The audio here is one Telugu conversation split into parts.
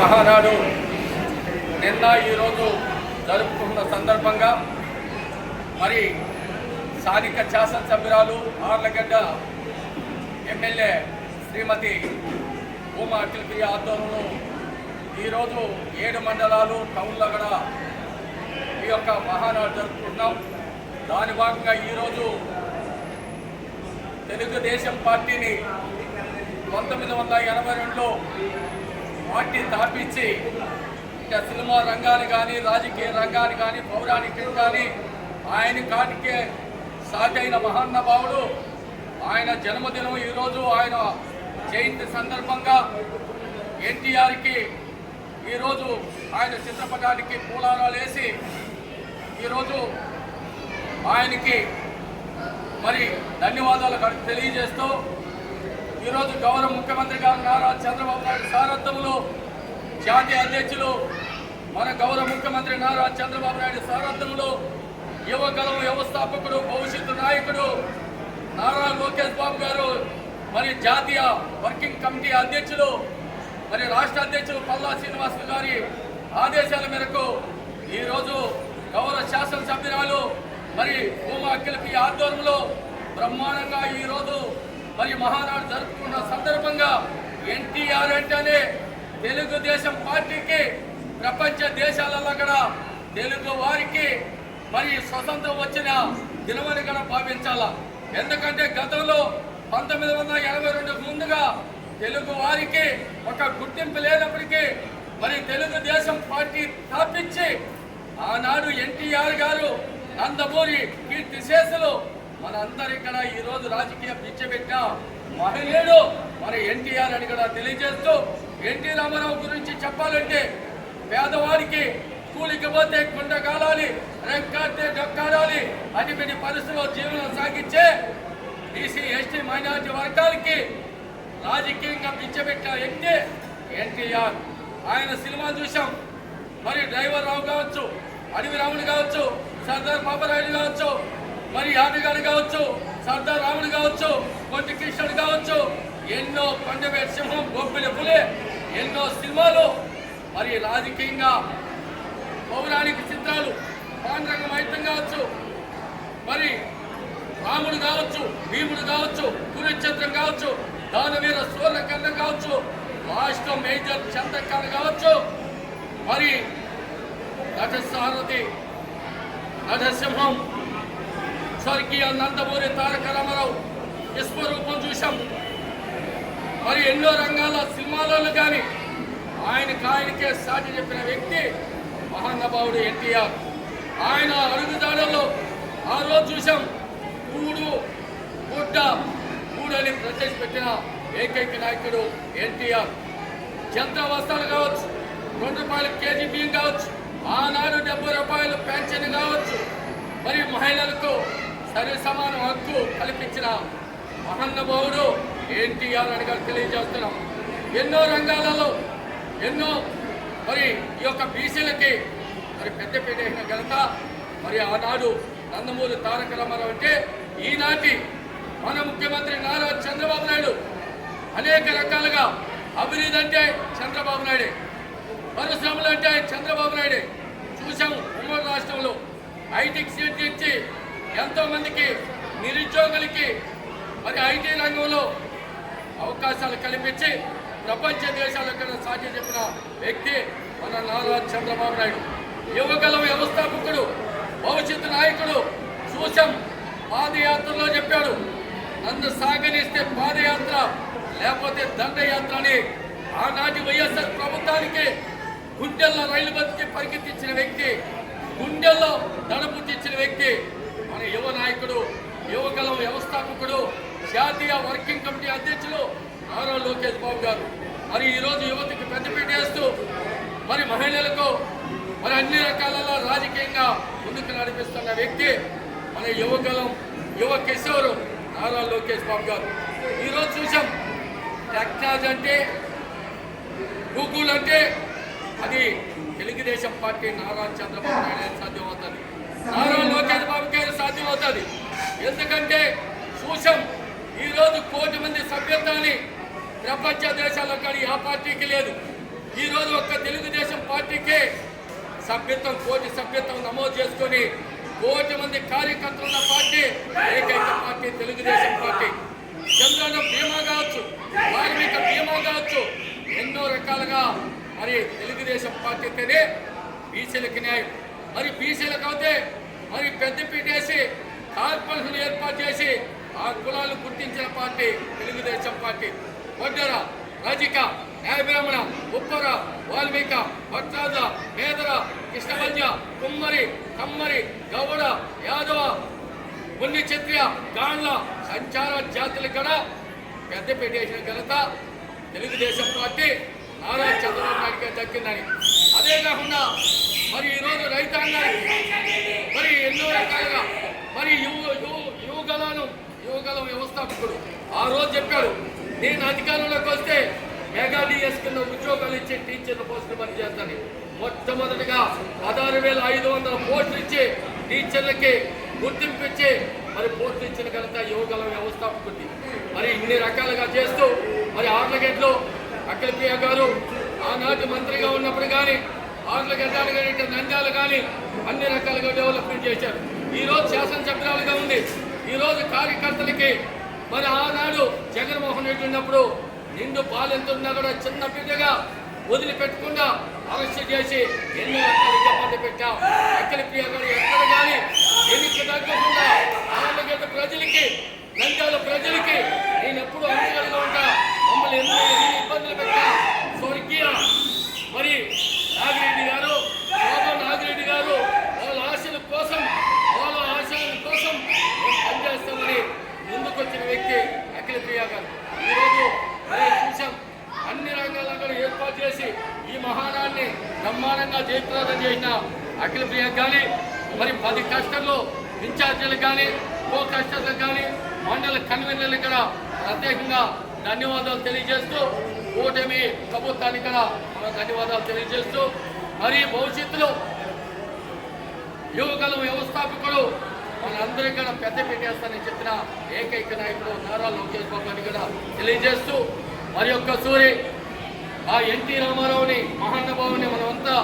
మహానాడు నిన్న ఈరోజు జరుపుకున్న సందర్భంగా మరి స్థానిక శాసనసభ్యురాలు ఆర్లగడ్డ ఎమ్మెల్యే శ్రీమతి భూమా అఖిలప్రియ ఆధ్వర్యంలో ఈరోజు 7 మండలాలు టౌన్లో కూడా ఈ యొక్క మహానాడు జరుపుకుంటున్నాం. దాని భాగంగా ఈరోజు తెలుగుదేశం పార్టీని 1982లో పార్టీ స్థాపించి ఇంకా సినిమా రంగాన్ని కానీ రాజకీయ రంగాన్ని కానీ పౌరాణికం కానీ ఆయన కాటికే సాటైన మహానుభావుడు. ఆయన జన్మదినం ఈరోజు ఆయన జయంతి సందర్భంగా ఎన్టీఆర్కి ఈరోజు ఆయన చిత్రపటానికి పూలారాలు వేసి ఈరోజు ఆయనకి మరి ధన్యవాదాలు తెలియజేస్తూ ఈరోజు గౌరవ ముఖ్యమంత్రి గారు నారా చంద్రబాబు నాయుడు సారథ్యంలో జాతీయ అధ్యక్షులు మన గౌరవ ముఖ్యమంత్రి నారా చంద్రబాబు నాయుడు సారథ్యంలో యువగలం వ్యవస్థాపకుడు భవిష్యత్తు నాయకుడు నారా లోకేష్ బాబు గారు మరి జాతీయ వర్కింగ్ కమిటీ అధ్యక్షులు మరి రాష్ట్ర అధ్యక్షులు పల్లా శ్రీనివాస్ గారి ఆదేశాల మేరకు ఈరోజు గౌరవ శాసనసభ్యురాలు మరి భూమా అఖిలప్రియ ఆధ్వర్యంలో బ్రహ్మాండంగా ఈరోజు మరి మహానాడు జరుపుకున్న సందర్భంగా ఎన్టీఆర్ అంటేనే తెలుగుదేశం పార్టీకి ప్రపంచ దేశాలలో కూడా తెలుగు వారికి మరి స్వతంత్రం వచ్చిన దినమని కూడా భావించాల. ఎందుకంటే గతంలో 1982 ముందుగా తెలుగు వారికి ఒక గుర్తింపు లేనప్పటికీ మరి తెలుగుదేశం పార్టీ స్థాపించి ఆనాడు ఎన్టీఆర్ గారు నందమూరి కీర్తిశేషులు మనందరి ఇక్కడ ఈరోజు రాజకీయ పిచ్చబెట్టిన మహిళలు మరి ఎన్టీఆర్ అని కూడా తెలియజేస్తూ ఎన్టీ రామారావు గురించి చెప్పాలంటే పేదవాడికి కూలికి పోతే కుండ కాలాలి, రెక్కాడితే డొక్కాడాలి అటువంటి పరిస్థితుల్లో జీవనం సాగించే బీసీ ఎస్టీ మైనారిటీ వర్గాలకి రాజకీయంగా పిచ్చబెట్టిన వ్యక్తి ఎన్టీఆర్. ఆయన సినిమాలు చూసాం. మరి డ్రైవర్ రావు కావచ్చు, అడవి రాముడు కావచ్చు, సర్దార్ బాబారాయుడు కావచ్చు, మరి యాదగాడు కావచ్చు, సర్దార్ రాముడు కావచ్చు, కొంటి కృష్ణుడు కావచ్చు, ఎన్నో కొండవేటి సింహం, గొప్పిలి పులి, ఎన్నో సినిమాలు మరి రాజకీయంగా పౌరాణిక చిత్రాలు పాండురంగ మైత్రం కావచ్చు, మరి రాముడు కావచ్చు, భీముడు కావచ్చు, కురుక్షేత్రం కావచ్చు, దానవీర సూర్యకర్ణం కావచ్చు, రాష్ట్రం మేజర్ చంద్రకాంత్ కావచ్చు, మరి నటసారథి నటసింహం స్వర్గీయ నందమూరి తారక రామారావు విశ్వరూపం చూశాం. మరి ఎన్నో రంగాల సినిమాలలో కానీ ఆయనకే సాటి చెప్పిన వ్యక్తి మహానుభావుడు ఎన్టీఆర్. ఆయన అడుగుదాడల్లో ఆ రోజు చూసాం. కూడు గుడ్డ కూడని ప్రవేశపెట్టిన ఏకైక నాయకుడు ఎన్టీఆర్. జంత్ర వస్త్రాలు కావచ్చు, 2 రూపాయల కేజీ బియ్యం కావచ్చు, ఆనాడు 70 రూపాయలు పెన్షన్ కావచ్చు, మరి మహిళలకు సరి సమాన హక్కు కల్పించిన మహానుభావుడు ఎన్టీఆర్ అని తెలియజేస్తున్నాం. ఎన్నో రంగాలలో ఎన్నో మరి ఈ యొక్క బీసీలకి మరి పెద్దపీట అయిన ఘనత మరి ఆనాడు నందమూరి తారక రామారావు అంటే ఈనాటి మన ముఖ్యమంత్రి నారా చంద్రబాబు నాయుడు అనేక రకాలుగా అభివృద్ధి అంటే చంద్రబాబు నాయుడే, పరిశ్రమలు అంటే చంద్రబాబు నాయుడే. చూసాం ఉమ్మడి రాష్ట్రంలో ఐటీకి సీట్ ఇచ్చి ఎంతోమందికి నిరుద్యోగులకి మరి ఐటీ రంగంలో అవకాశాలు కల్పించి ప్రపంచ దేశాలకు సాధ్యం చెప్పిన వ్యక్తి మన నారా చంద్రబాబు నాయుడు. యువగల వ్యవస్థాపకుడు, భవిష్యత్తు నాయకుడు. చూసాం పాదయాత్రలో చెప్పాడు, నన్ను సాగనిస్తే పాదయాత్ర లేకపోతే దండయాత్ర అని. ఆనాటి వైఎస్ఆర్ ప్రభుత్వానికి గుండెల్లో రైలు బతికి పరిగెత్తించిన వ్యక్తి, గుండెల్లో దడపుట్టించిన వ్యక్తి మన యువ నాయకుడు, యువగల వ్యవస్థాపకుడు, జాతీయ వర్కింగ్ కమిటీ అధ్యక్షులు నారా లోకేష్ బాబు గారు. మరి ఈరోజు యువతకి పెద్దపీట వేస్తూ మరి మహిళలకు మరి అన్ని రకాలలో రాజకీయంగా ముందుకు నడిపిస్తున్న వ్యక్తి మన యువగలం యువ కిషోరు నారా లోకేష్ బాబు గారు. ఈరోజు చూసాం టెక్నాలజీ అంటే గూగుల్ అంటే అది తెలుగుదేశం పార్టీ నారా చంద్రబాబు నాయుడు సాధ్యమవుతుంది, నారా లోకేష్ బాబు గారు సాధ్యమవుతుంది. ఎందుకంటే చూసాం ఈరోజు 1 కోటి మంది సభ్యత్వాన్ని ప్రపంచ దేశాల్లో కానీ ఆ పార్టీకి లేదు. ఈరోజు ఒక్క తెలుగుదేశం పార్టీకే సభ్యత్వం కోటి సభ్యత్వం నమోదు చేసుకొని 1 కోటి మంది కార్యకర్తలు ఉన్న పార్టీ ఏకైక పార్టీ తెలుగుదేశం పార్టీ. చంద్రన్న బీమా కావచ్చు, కార్మిక బీమా కావచ్చు, ఎన్నో రకాలుగా మరి తెలుగుదేశం పార్టీతోనే బీసీలకు న్యాయం. మరి బీసీలకు అయితే మరి పెద్దపీట వేసి కార్పొరేషన్ ఏర్పాటు చేసి ఆ కులాలను గుర్తించిన పార్టీ తెలుగుదేశం పార్టీ. వడ్డెర, రజిక, న్యాయబ్రాహ్మణ, ఉప్పర, వాల్మీక, భట్రాజ, మేదర, కృష్ణభంజ, కుమ్మరి, కమ్మరి, గౌడ, యాదవ, కొన్ని క్షత్రియ, గాండ్ల సంచార జాతులకు కూడా పెద్దపీట వేసిన ఘనత తెలుగుదేశం పార్టీ నారా చంద్రబాబు నాయుడుకే దక్కిందని. అదే కాకుండా మరి ఈరోజు రైతాంగానికి మరి ఎన్నో రకాలుగా మరి యువగలం వ్యవస్థాపకుడు ఆ రోజు చెప్పాడు, నేను అధికారంలోకి వస్తే మెగా డిఎస్ కింద ఉద్యోగాలు ఇచ్చి టీచర్ల పోస్టులు భర్తీ చేస్తాను. మొట్టమొదటిగా 16,500 పోస్టులు ఇచ్చి టీచర్లకి గుర్తింపు ఇచ్చి మరి పోస్టులు ఇచ్చిన ఘనత యువగలం వ్యవస్థాపకుడి. మరి ఇన్ని రకాలుగా చేస్తూ మరి ఆర్లగడ్డలో అఖిలప్రియ గారు ఆనాటి మంత్రిగా ఉన్నప్పుడు కానీ ఆర్లగడ్డ నంద్యాల కానీ అన్ని రకాలుగా డెవలప్మెంట్ చేశారు. ఈరోజు శాసనసభ్యురాలుగా ఉంది. ఈరోజు కార్యకర్తలకి మరి ఆనాడు జగన్మోహన్ రెడ్డి ఉన్నప్పుడు నిండు పాలెంతున్నా కూడా చిన్న బిడ్డగా వదిలిపెట్టకుండా అరెస్ట్ చేసి ఎన్నో రకాల ఇబ్బంది పెట్టాం. అఖిలప్రియ గారు ఎక్కడ కానీ ఎన్నిక తగ్గకుండా ఆర్లగడ్డ ప్రజలకి నంద్యాల ప్రజలకి నేను ఎప్పుడు అందుగా ఉంటా. మమ్మల్ని ఎన్నో ఇబ్బందులు పెట్టా. స్వర్గీయ మరి నాగిరెడ్డి గారు, బాబా నాగిరెడ్డి గారు వాళ్ళ ఆశల కోసం పనిచేస్తామని ముందుకొచ్చిన వ్యక్తి అఖిలప్రియ గారు. ఈరోజు మరి చూసాం అన్ని రంగాల్లో కూడా ఏర్పాటు చేసి ఈ మహానాన్ని బ్రహ్మాండంగా జయప్రదం చేసిన అఖిలప్రియ కానీ మరి 10 క్లస్టర్లు ఇన్ఛార్జీలకు కానీ కో-క్లస్టర్లకు కానీ మండల కన్వీనర్లకు కూడా ప్రత్యేకంగా ధన్యవాదాలు తెలియజేస్తూ కూటమి ప్రభుత్వానికి కూడా మనం ధన్యవాదాలు తెలియజేస్తూ మరి భవిష్యత్తులో యువగలం వ్యవస్థాపకుడు మనందరికీ కూడా పెద్ద పెట్టేస్తానని చెప్పిన ఏకైక నాయకుడు నారా లోకేష్ బాబు అని కూడా తెలియజేస్తూ మరి ఒక్కసారి ఆ ఎన్టీ రామారావుని మహానుభావుని మనమంతా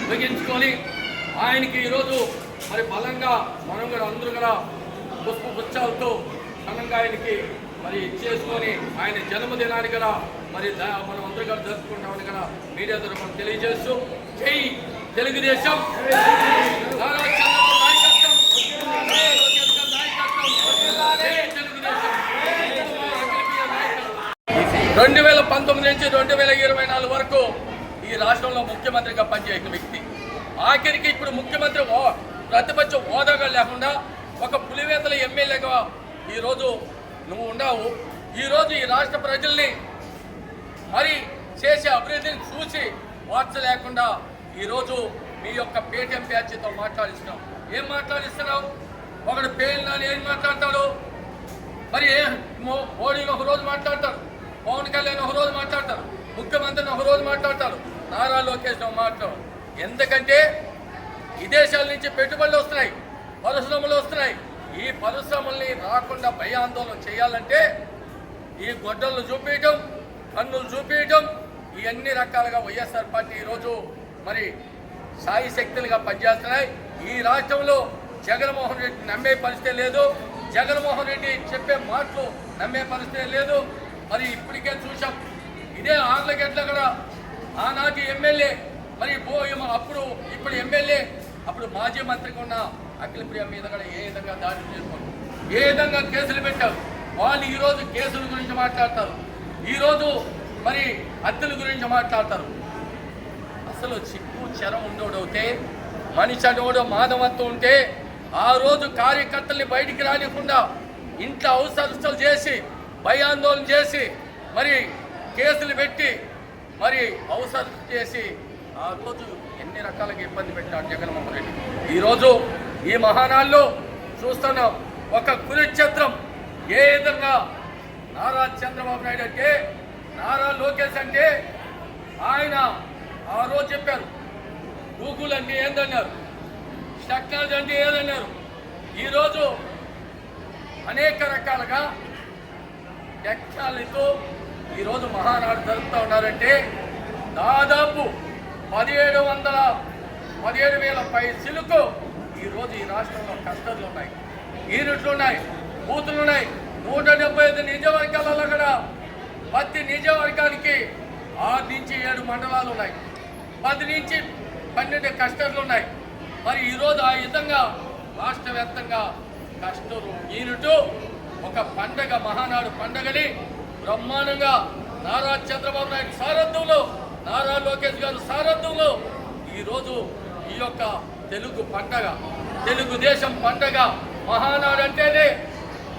ఉపయోగించుకొని ఆయనకి ఈరోజు మరి బలంగా మనం కూడా అందరూ కూడా పుష్పగుచ్చాలతో ఘనంగా ఆయనకి మరి చేసుకొని ఆయన జన్మదినాన్ని కూడా మరి మనం అందరూ కూడా జరుపుకుంటామని కూడా మీడియా ద్వారా మనం తెలియజేస్తూ జై తెలుగుదేశం, నారా చంద్రబాబు నాయకత్వం, జై లోకేష్ గారి నాయకత్వం, జై తెలుగుదేశం. 2019 నుంచి 2024 వరకు ఈ రాష్ట్రంలో ముఖ్యమంత్రిగా పనిచేసిన వ్యక్తి. ఆఖరికి ఇప్పుడు ముఖ్యమంత్రి ప్రతిపక్ష హోదాగా లేకుండా ఒక పులివేతల ఎమ్మెల్యేగా ఈరోజు నువ్వు ఉన్నావు. ఈరోజు ఈ రాష్ట్ర ప్రజల్ని మరి చేసే అభివృద్ధిని చూసి వార్త లేకుండా ఈరోజు మీ యొక్క పేటీఎం బ్యాచ్తో మాట్లాడిస్తున్నావు. ఏం మాట్లాడిస్తున్నావు? ఒకడు పేర్లు ఏం మాట్లాడతాడు? మరి మోడీని ఒక రోజు మాట్లాడతాడు, పవన్ కళ్యాణ్ ఒక రోజు మాట్లాడతారు, ముఖ్యమంత్రిని ఒక రోజు మాట్లాడతారు, నారా లోకేష్ మాట్లాడు. ఎందుకంటే విదేశాల నుంచి పెట్టుబడులు వస్తున్నాయి, పరిశ్రమలు వస్తున్నాయి. ఈ పరిశ్రమల్ని రాకుండా భయాందోళన చేయాలంటే ఈ గొడ్డలను చూపించడం, కన్నులు చూపించడం, ఇవన్నీ రకాలుగా వైఎస్ఆర్ పార్టీ ఈరోజు మరి సాయి శక్తులుగా పనిచేస్తున్నాయి. ఈ రాష్ట్రంలో జగన్మోహన్ రెడ్డి నమ్మే పరిస్థితి లేదు, జగన్మోహన్ రెడ్డి చెప్పే మాటలు నమ్మే పరిస్థితి లేదు. మరి ఇప్పటికే చూసాం, ఇదే ఆర్లగడ్డలో కూడా ఆనాటి ఎమ్మెల్యే మరి అప్పుడు ఇప్పుడు ఎమ్మెల్యే అప్పుడు మాజీ మంత్రిగా ఉన్న అఖిలప్రియ మీద కూడా ఏ విధంగా దాడి చేసుకోండి, ఏ విధంగా కేసులు పెట్టారు. వాళ్ళు ఈరోజు కేసుల గురించి మాట్లాడతారు, ఈరోజు మరి హత్యల గురించి మాట్లాడతారు. అసలు చిక్కు చెరం ఉండోడవుతే మనిషి అనేవాడు మానవత్వం ఉంటే ఆ రోజు కార్యకర్తల్ని బయటికి రానికుండా ఇంట్లో అవసరస్తులు చేసి భయాందోళన చేసి మరి కేసులు పెట్టి మరి అవసరం చేసి ఆ రోజు ఎన్ని రకాలుగా ఇబ్బంది పెట్టాడు జగన్మోహన్ రెడ్డి. ఈరోజు ఈ మహానాల్లో చూస్తున్నాం ఒక కురుక్షేత్రం. ఏ విధంగా నారా చంద్రబాబు నాయుడు అంటే, నారా లోకేష్ అంటే ఆయన ఆ రోజు చెప్పారు గూగుల్ అంటే ఏందన్నారు, టెక్నాలజీ అంటే ఏదన్నారు. ఈరోజు అనేక రకాలుగా టెక్నాలజీతో ఈరోజు మహానాడు జరుపుతూ ఉన్నారంటే దాదాపు 17,000 పై సిలుకు ఈరోజు ఈ రాష్ట్రంలో కష్టర్లు ఉన్నాయి, యూనిట్లు ఉన్నాయి, బూతులు ఉన్నాయి. 175 నియోజకవర్గాలలో కూడా ప్రతి నియోజకవర్గానికి 6 నుంచి 7 మండలాలు ఉన్నాయి, 10 నుంచి 12 కష్టర్లు ఉన్నాయి. మరి ఈరోజు ఆ విధంగా రాష్ట్ర వ్యాప్తంగా కష్టరు యూనిట్ ఒక పండగ, మహానాడు పండగని బ్రహ్మాండంగా నారా చంద్రబాబు నాయుడు సారథ్యంలో, నారా లోకేష్ గారు సారథ్యంలో ఈరోజు ఈ యొక్క తెలుగు పండగ, తెలుగుదేశం పండగ మహానాడు అంటేనే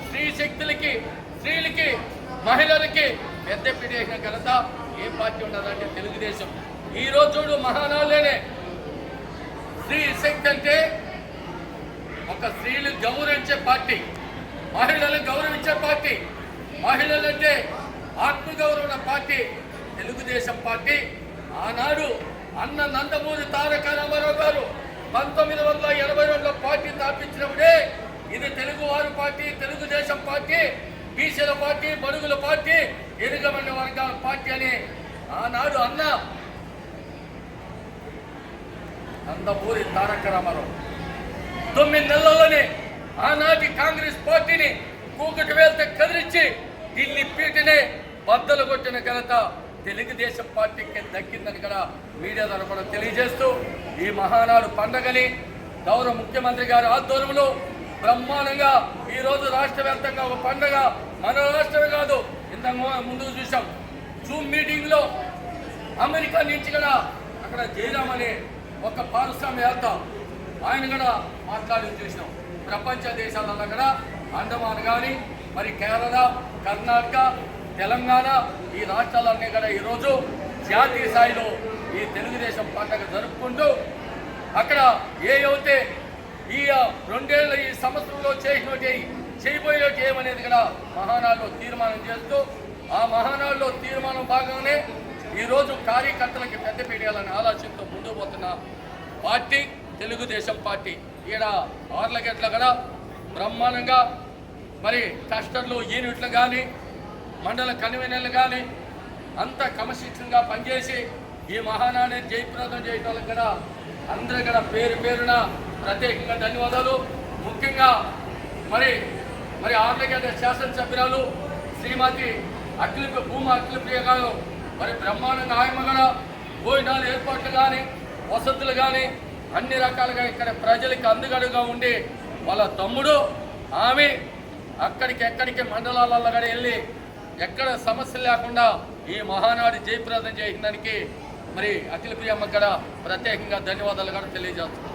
స్త్రీ శక్తులకి, స్త్రీలకి, మహిళలకి పెద్దపీట వేసిన ఘనత ఏ పార్టీ ఉన్నదంటే తెలుగుదేశం. ఈరోజు చూడు మహానాడులోనే స్త్రీ శక్తి అంటే ఒక స్త్రీలు గౌరవించే పార్టీ, మహిళలు గౌరవించే పార్టీ, మహిళలంటే ఆత్మగౌరవ పార్టీ తెలుగుదేశం పార్టీ. ఆనాడు అన్న నందమూరి తారక రామారావు గారు 1982లో పార్టీ స్థాపించినప్పుడే ఇది తెలుగువారి పార్టీ, తెలుగుదేశం పార్టీ, బీసీల పార్టీ, బడుగుల పార్టీ, ఎరుగబడిన వర్గాల పార్టీ అని ఆనాడు అన్న నందమూరి తారక రామారావు 9 నెలల్లోనే ఆనాటి కాంగ్రెస్ పార్టీని కూకటి వేలతో కదిలించి ఢిల్లీ పీటనే బద్దలు కొట్టిన ఘనత తెలుగుదేశం పార్టీకి దక్కిందని కూడా మీడియా ద్వారా కూడా తెలియజేస్తూ ఈ మహానాడు పండగని గౌరవ ముఖ్యమంత్రి గారి ఆధ్వర్యంలో బ్రహ్మాండంగా ఈరోజు రాష్ట్ర వ్యాప్తంగా ఒక పండగ. మన రాష్ట్రమే కాదు, ఇంతకు ముందు చూసాం జూమ్ మీటింగ్లో అమెరికా నుంచి కూడా అక్కడ జయరామ్ అనే ఒక పారిశ్రామికవేత్త ఆయన కూడా మాట్లాడి చూసినాం. ప్రపంచ దేశాలలో కూడా అండమాన్ కానీ, మరి కేరళ, కర్ణాటక, తెలంగాణ ఈ రాష్ట్రాలన్నీ కూడా ఈరోజు జాతీయ స్థాయిలో ఈ తెలుగుదేశం పండుగ జరుపుకుంటూ అక్కడ ఏవైతే ఈ 2 ఏళ్ళ ఈ సంవత్సరంలో చేసినట్టు చేయబోయేటి ఏమనేది కూడా మహానాడులో తీర్మానం చేస్తూ ఆ మహానాడులో తీర్మానం భాగంగానే ఈరోజు కార్యకర్తలకి పెద్దపీట వేయాలనే ఆలోచనతో ముందుకు పోతున్న పార్టీ తెలుగుదేశం పార్టీ. ఈడ ఆర్లగేట్ల కూడా బ్రహ్మాండంగా మరి కస్టర్లు, యూనిట్లు కానీ, మండల కన్వీనర్లు కానీ అంత క్రమశిక్షణగా పనిచేసి ఈ మహానాడిని జయప్రదం చేయడం కూడా అందరూ కూడా పేరు పేరున ప్రత్యేకంగా ధన్యవాదాలు. ముఖ్యంగా మరి ఆర్లగడ్డ శాసనసభ్యురాలు శ్రీమతి భూమా అఖిలప్రియ గారు మరి బ్రహ్మాండంగా ఆయన కూడా భోజనాలు ఏర్పాట్లు కానీ, వసతులు కానీ అన్ని రకాలుగా ఇక్కడ ప్రజలకు అందుగడుగా ఉండి వాళ్ళ తమ్ముడు ఆమె ఎక్కడికి మండలాలలో కూడా వెళ్ళి ఎక్కడ సమస్య లేకుండా ఈ మహానాడు జయప్రదం చేయడానికి మరి అఖిలప్రియమ్మ కూడా ప్రత్యేకంగా ధన్యవాదాలు కూడా తెలియజేస్తున్నాను.